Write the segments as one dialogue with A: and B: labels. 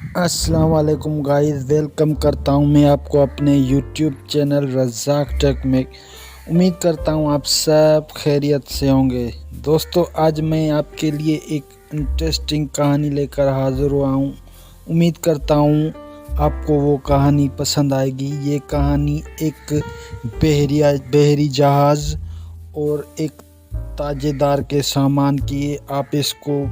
A: अस्सलाम वालेकुम guys, welcome करता हूं मैं आपको अपने यूट्यूब चैनल रज़ाक टेक में। उम्मीद करता हूं आप सब खैरियत से होंगे। दोस्तों, आज मैं आपके लिए एक इंटरेस्टिंग कहानी लेकर हाज़िर हुआ हूं। उम्मीद करता हूं आपको वो कहानी पसंद आएगी। ये कहानी एक बहरी जहाज़ और एक ताजेदार के सामान की है। आप इसको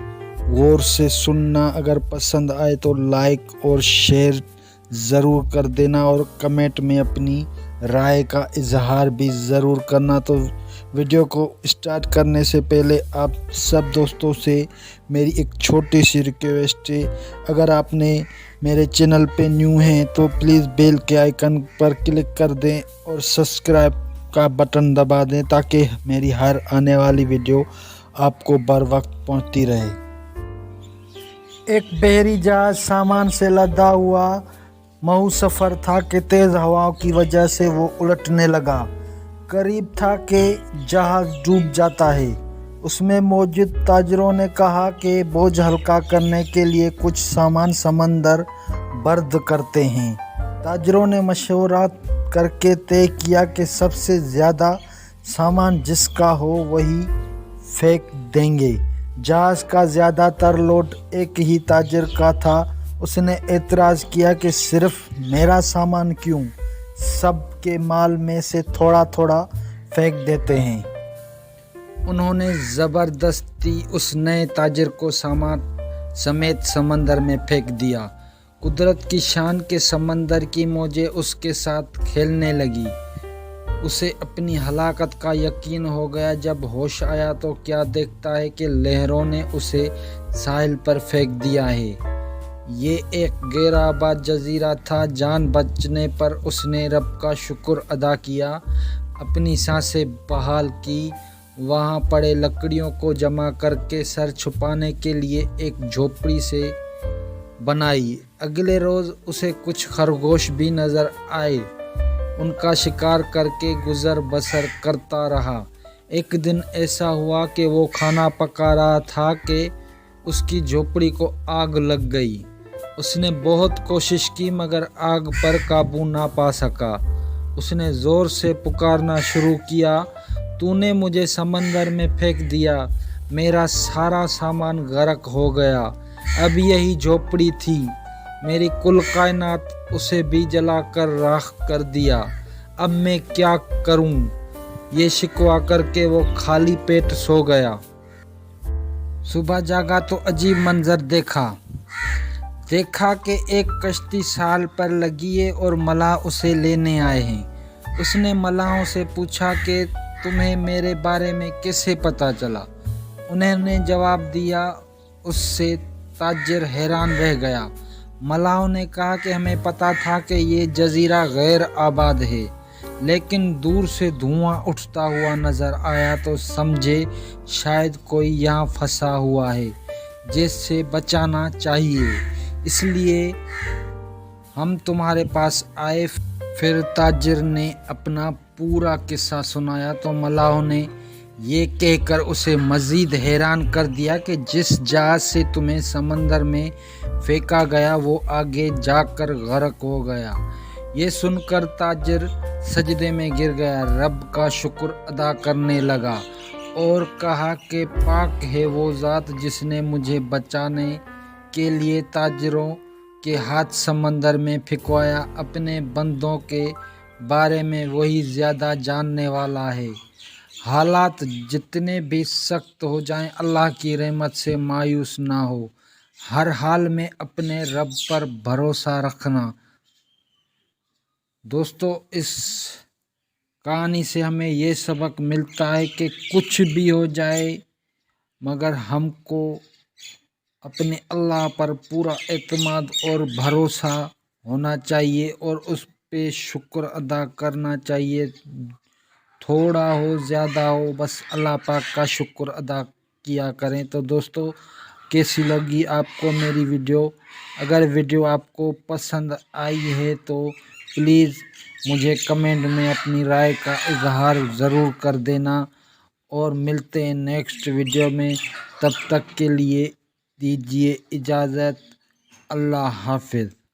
A: गौर से सुनना। अगर पसंद आए तो लाइक और शेयर ज़रूर कर देना और कमेंट में अपनी राय का इजहार भी ज़रूर करना। तो वीडियो को स्टार्ट करने से पहले आप सब दोस्तों से मेरी एक छोटी सी रिक्वेस्ट है। अगर आपने मेरे चैनल पे न्यू हैं तो प्लीज़ बेल के आइकन पर क्लिक कर दें और सब्सक्राइब का बटन दबा दें ताकि मेरी हर आने वाली वीडियो आपको बर वक्त पहुँचती रहे। एक बहरी जहाज सामान से लदा हुआ महू सफ़र था कि तेज़ हवाओं की वजह से वो उलटने लगा। करीब था कि जहाज़ डूब जाता है। उसमें मौजूद ताजरों ने कहा कि बोझ हल्का करने के लिए कुछ सामान समंदर बर्द करते हैं। ताजरों ने मशवरा करके तय किया कि सबसे ज़्यादा सामान जिसका हो वही फेंक देंगे। जहाज़ का ज़्यादातर लोड एक ही ताजर का था। उसने एतराज़ किया कि सिर्फ मेरा सामान क्यों, सब के माल में से थोड़ा थोड़ा फेंक देते हैं। उन्होंने ज़बरदस्ती उस नए ताजर को सामान समेत समंदर में फेंक दिया। कुदरत की शान के समंदर की मौजें उसके साथ खेलने लगी। उसे अपनी हलाकत का यकीन हो गया। जब होश आया तो क्या देखता है कि लहरों ने उसे साहिल पर फेंक दिया है। ये एक गैर आबाद जजीरा था। जान बचने पर उसने रब का शुक्र अदा किया, अपनी सांसें बहाल की। वहाँ पड़े लकड़ियों को जमा करके सर छुपाने के लिए एक झोपड़ी से बनाई। अगले रोज़ उसे कुछ खरगोश भी नज़र आए। उनका शिकार करके गुजर बसर करता रहा। एक दिन ऐसा हुआ कि वो खाना पका रहा था कि उसकी झोपड़ी को आग लग गई। उसने बहुत कोशिश की मगर आग पर काबू ना पा सका। उसने ज़ोर से पुकारना शुरू किया, तूने मुझे समंदर में फेंक दिया, मेरा सारा सामान गर्क हो गया। अब यही झोपड़ी थी, मेरी कुल कायनात, उसे भी जलाकर राख कर दिया। अब मैं क्या करूं? ये शिकवा करके वो खाली पेट सो गया। सुबह जागा तो अजीब मंजर देखा कि एक कश्ती साल पर लगी है और मलाह उसे लेने आए हैं। उसने मलाहों से पूछा कि तुम्हें मेरे बारे में कैसे पता चला? उन्होंने जवाब दिया। उससे ताजिर हैरान रह गया। मलाहों ने कहा कि हमें पता था कि ये जजीरा गैर आबाद है, लेकिन दूर से धुआं उठता हुआ नज़र आया तो समझे शायद कोई यहाँ फंसा हुआ है जिससे बचाना चाहिए, इसलिए हम तुम्हारे पास आए। फिर ताजिर ने अपना पूरा किस्सा सुनाया तो मलाहों ने ये कहकर उसे मज़ीद हैरान कर दिया कि जिस जहाज़ से तुम्हें समंदर में फेंका गया वो आगे जाकर गर्क हो गया। ये सुनकर ताजिर सजदे में गिर गया, रब का शुक्र अदा करने लगा और कहा कि पाक है वो ज़ात जिसने मुझे बचाने के लिए ताजिरों के हाथ समंदर में फेंकवाया। अपने बंदों के बारे में वही ज़्यादा जानने वाला है। हालात जितने भी सख्त हो जाएं, अल्लाह की रहमत से मायूस ना हो। हर हाल में अपने रब पर भरोसा रखना। दोस्तों, इस कहानी से हमें ये सबक मिलता है कि कुछ भी हो जाए मगर हमको अपने अल्लाह पर पूरा एतमाद और भरोसा होना चाहिए और उस पे शुक्र अदा करना चाहिए। थोड़ा हो ज़्यादा हो, बस अल्लाह पाक का शुक्र अदा किया करें। तो दोस्तों, कैसी लगी आपको मेरी वीडियो? अगर वीडियो आपको पसंद आई है तो प्लीज़ मुझे कमेंट में अपनी राय का इजहार ज़रूर कर देना और मिलते हैं नेक्स्ट वीडियो में। तब तक के लिए दीजिए इजाज़त। اللہ حافظ۔